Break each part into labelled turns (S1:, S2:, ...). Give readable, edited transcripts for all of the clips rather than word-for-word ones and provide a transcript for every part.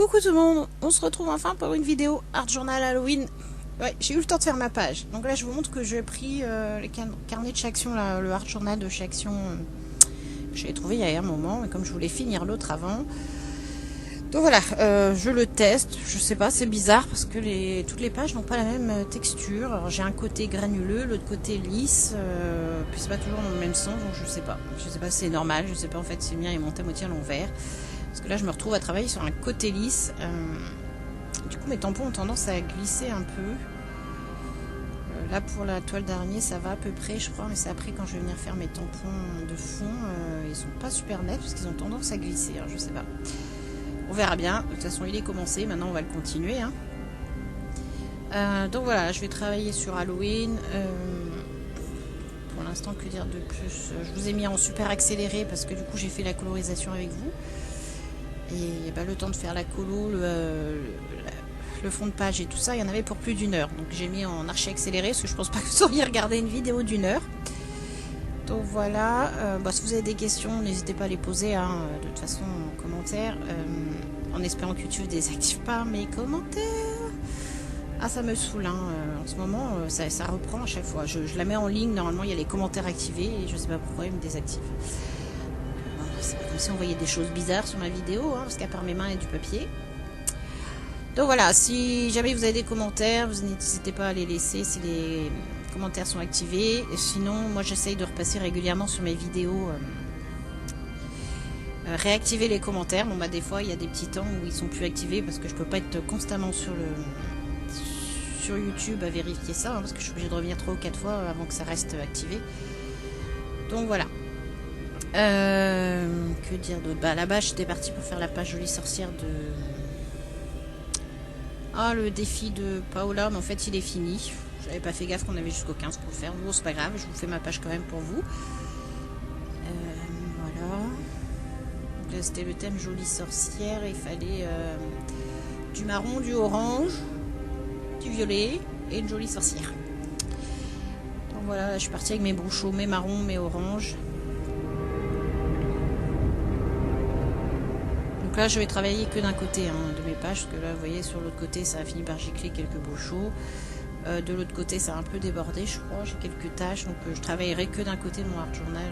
S1: Coucou tout le monde, on se retrouve enfin pour une vidéo Art Journal Halloween. Ouais, j'ai eu le temps de faire ma page. Donc là, je vous montre que j'ai pris les carnets de chaque action, le Art Journal de chaque action que j'ai trouvé il y a un moment, et comme je voulais finir l'autre avant. Donc voilà, je le teste. Je sais pas, c'est bizarre parce que toutes les pages n'ont pas la même texture. Alors j'ai un côté granuleux, l'autre côté lisse, puis c'est pas toujours dans le même sens, donc je sais pas. Je sais pas si c'est normal, je sais pas en fait si le mien est monté à moitié à l'envers. Parce que là, je me retrouve à travailler sur un côté lisse. Du coup, mes tampons ont tendance à glisser un peu. Là, pour la toile d'araignée, ça va à peu près, je crois. Mais c'est après, quand je vais venir faire mes tampons de fond, ils sont pas super nets parce qu'ils ont tendance à glisser. Alors, je sais pas. On verra bien. De toute façon, il est commencé. Maintenant, on va le continuer. Hein. Donc voilà, je vais travailler sur Halloween. Pour l'instant, que dire de plus? Je vous ai mis en super accéléré parce que du coup, j'ai fait la colorisation avec vous. Et bah, le temps de faire la colo, le fond de page et tout ça, il y en avait pour plus d'1 heure. Donc j'ai mis en archi accéléré parce que je pense pas que vous auriez regardé une vidéo d'1 heure. Donc voilà, si vous avez des questions, n'hésitez pas à les poser hein, de toute façon en commentaire. En espérant que YouTube désactive pas mes commentaires. Ah, ça me saoule hein. En ce moment, ça reprend à chaque fois. Je la mets en ligne, normalement il y a les commentaires activés et je sais pas pourquoi il me désactive. C'est comme si on voyait des choses bizarres sur ma vidéo, hein, parce qu'à part mes mains et du papier. Donc voilà, si jamais vous avez des commentaires, vous n'hésitez pas à les laisser si les commentaires sont activés. Et sinon, moi j'essaye de repasser régulièrement sur mes vidéos, réactiver les commentaires. Bon bah des fois il y a des petits temps où ils sont plus activés parce que je peux pas être constamment sur YouTube à vérifier ça, hein, parce que je suis obligée de revenir 3 ou 4 fois avant que ça reste activé. Donc voilà. Que dire d'autre? Bah là-bas j'étais partie pour faire la page jolie sorcière de... Ah, le défi de Paola, mais en fait il est fini. J'avais pas fait gaffe qu'on avait jusqu'au 15 pour le faire. Bon, c'est pas grave, je vous fais ma page quand même pour vous. Voilà. Donc là c'était le thème jolie sorcière. Il fallait du marron, du orange, du violet et une jolie sorcière. Donc voilà, je suis partie avec mes brouchaux, mes marrons, mes oranges. Donc là je vais travailler que d'un côté hein, de mes pages, parce que là vous voyez sur l'autre côté ça a fini par gicler quelques brouchaux. De l'autre côté ça a un peu débordé je crois, j'ai quelques taches, donc je travaillerai que d'un côté de mon art journal.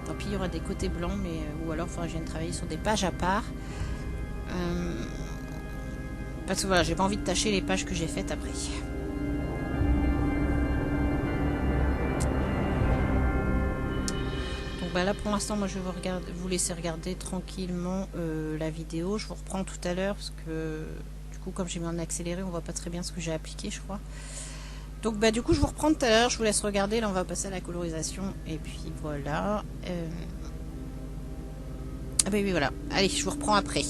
S1: Tant pis il y aura des côtés blancs, mais ou alors je viens de travailler sur des pages à part. Parce que voilà, j'ai pas envie de tâcher les pages que j'ai faites après. Bah là pour l'instant moi je vais vous laisser regarder tranquillement la vidéo. Je vous reprends tout à l'heure parce que du coup comme j'ai mis en accéléré on voit pas très bien ce que j'ai appliqué je crois. Donc bah du coup je vous reprends tout à l'heure, je vous laisse regarder, là on va passer à la colorisation et puis voilà. Ah bah oui voilà, allez je vous reprends après.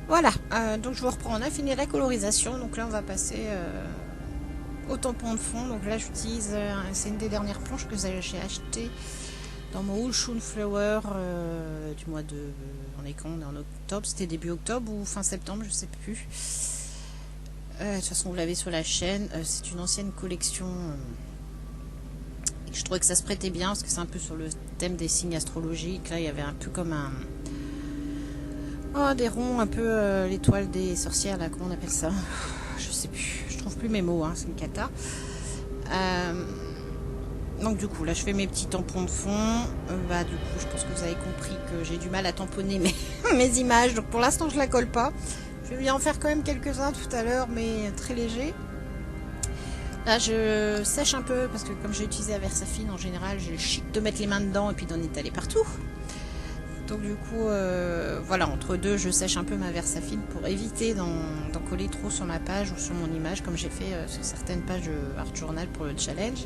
S1: Voilà, donc je vous reprends, on a fini la colorisation, donc là on va passer au tampon de fond. Donc là j'utilise, c'est une des dernières planches que j'ai achetées dans mon Ocean Flower du mois de... on est quand on est en octobre, c'était début octobre ou fin septembre, je sais plus. De toute façon vous l'avez sur la chaîne, c'est une ancienne collection et je trouvais que ça se prêtait bien parce que c'est un peu sur le thème des signes astrologiques. Là il y avait un peu comme un... oh, des ronds, un peu l'étoile des sorcières, là, comment on appelle ça? Je sais plus, je trouve plus mes mots, hein, c'est une cata. Donc du coup, là, je fais mes petits tampons de fond. Du coup, je pense que vous avez compris que j'ai du mal à tamponner mes images. Donc pour l'instant, je la colle pas. Je vais en faire quand même quelques-uns tout à l'heure, mais très léger. Là, je sèche un peu, parce que comme j'ai utilisé la Versafine, en général, j'ai le chic de mettre les mains dedans et puis d'en étaler partout. Donc du coup, voilà, entre deux, je sèche un peu ma Versafine pour éviter d'en coller trop sur ma page ou sur mon image, comme j'ai fait sur certaines pages de Art Journal pour le challenge.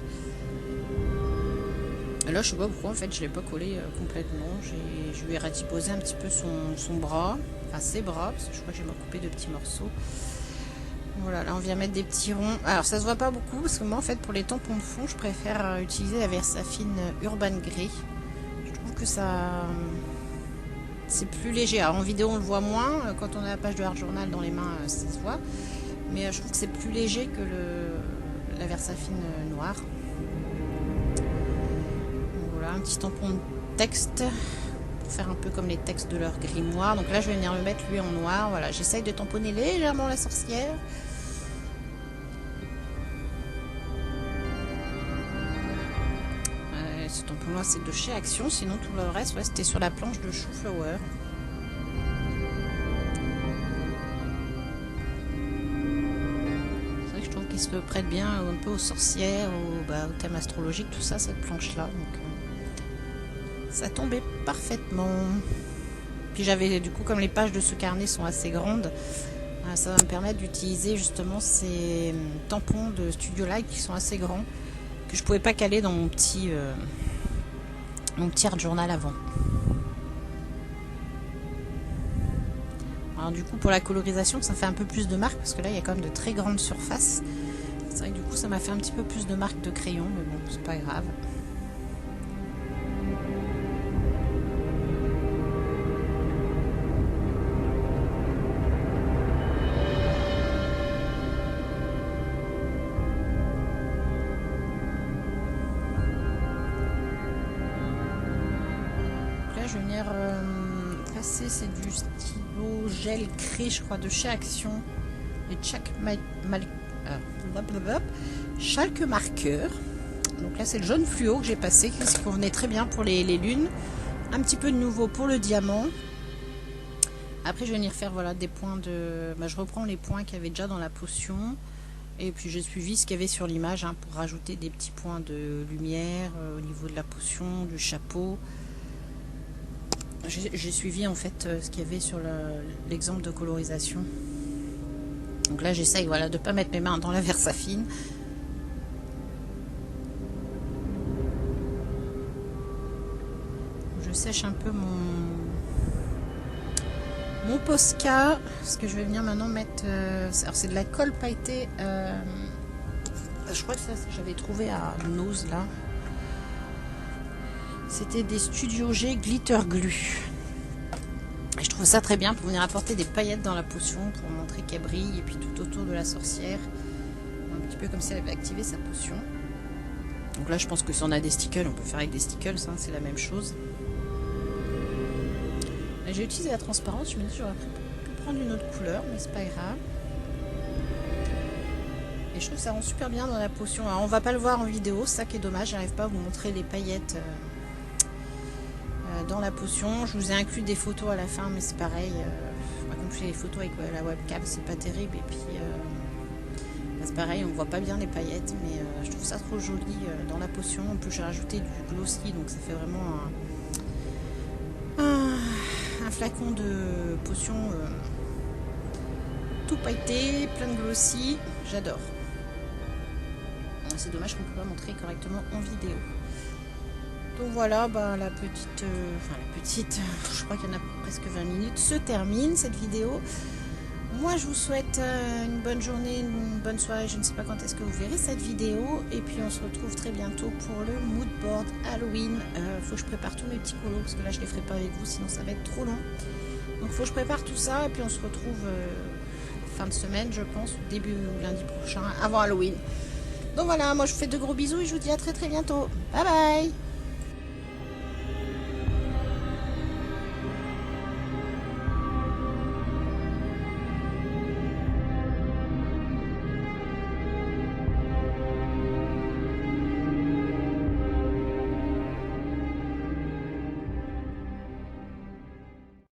S1: Et là, je sais pas pourquoi, en fait, je l'ai pas collé complètement. Je lui ai ratiposé un petit peu son bras, enfin ses bras, parce que je crois que j'ai coupé de petits morceaux. Voilà, là on vient mettre des petits ronds. Alors ça se voit pas beaucoup, parce que moi, en fait, pour les tampons de fond, je préfère utiliser la Versafine Urban Grey. Je trouve que ça... c'est plus léger. Alors en vidéo on le voit moins, quand on a la page de Art Journal dans les mains ça se voit, mais je trouve que c'est plus léger que la Versafine noire. Donc, voilà, un petit tampon de texte pour faire un peu comme les textes de leur grimoire. Donc là je vais venir le mettre lui en noir. Voilà, j'essaye de tamponner légèrement la sorcière. Ce tampon là c'est de chez Action, sinon tout le reste ouais, c'était sur la planche de Chou Flower. C'est vrai que je trouve qu'il se prête bien un peu aux sorcières, au thème astrologique, tout ça, cette planche là. Donc ça tombait parfaitement. Puis j'avais du coup, comme les pages de ce carnet sont assez grandes, ça va me permettre d'utiliser justement ces tampons de Studio Light qui sont assez grands, que je pouvais pas caler dans mon petit Art Journal avant. Alors du coup pour la colorisation ça fait un peu plus de marques parce que là il y a quand même de très grandes surfaces. C'est vrai que du coup ça m'a fait un petit peu plus de marques de crayon, mais bon c'est pas grave. Je vais venir passer, c'est du stylo gel craie, je crois, de chez Action. Et Chalk marqueur. Donc là, c'est le jaune fluo que j'ai passé, qui convenait très bien pour les lunes. Un petit peu de nouveau pour le diamant. Après, je vais venir faire voilà, des points de... je reprends les points qu'il y avait déjà dans la potion. Et puis j'ai suivi ce qu'il y avait sur l'image pour rajouter des petits points de lumière au niveau de la potion, du chapeau. J'ai suivi en fait ce qu'il y avait sur l'exemple de colorisation. Donc là j'essaye voilà, de ne pas mettre mes mains dans la Versafine. Je sèche un peu mon Posca, parce que je vais venir maintenant mettre... alors c'est de la colle pailletée. Je crois que ça j'avais trouvé à Nose là. C'était des Studio G Glitter Glue. Et je trouve ça très bien pour venir apporter des paillettes dans la potion, pour montrer qu'elle brille, et puis tout autour de la sorcière. Un petit peu comme si elle avait activé sa potion. Donc là je pense que si on a des stickles, on peut faire avec des stickles, hein, c'est la même chose. J'ai utilisé la transparence, je me dis j'aurais pu prendre une autre couleur, mais c'est pas grave. Et je trouve que ça rend super bien dans la potion. Alors on va pas le voir en vidéo, ça qui est dommage, j'arrive pas à vous montrer les paillettes dans la potion. Je vous ai inclus des photos à la fin, mais c'est pareil, comme je fais les photos avec la webcam, c'est pas terrible, et puis c'est pareil, on voit pas bien les paillettes, mais je trouve ça trop joli dans la potion. En plus j'ai rajouté du glossy, donc ça fait vraiment un flacon de potion tout pailleté, plein de glossy, j'adore. C'est dommage qu'on ne peut pas montrer correctement en vidéo. Donc voilà, bah, la petite, je crois qu'il y en a presque 20 minutes, se termine cette vidéo. Moi, je vous souhaite une bonne journée, une bonne soirée. Je ne sais pas quand est-ce que vous verrez cette vidéo. Et puis, on se retrouve très bientôt pour le mood board Halloween. Faut que je prépare tous mes petits colos parce que là, je ne les ferai pas avec vous, sinon ça va être trop long. Donc, faut que je prépare tout ça. Et puis, on se retrouve fin de semaine, je pense, début lundi prochain, avant Halloween. Donc voilà, moi, je vous fais de gros bisous et je vous dis à très très bientôt. Bye bye!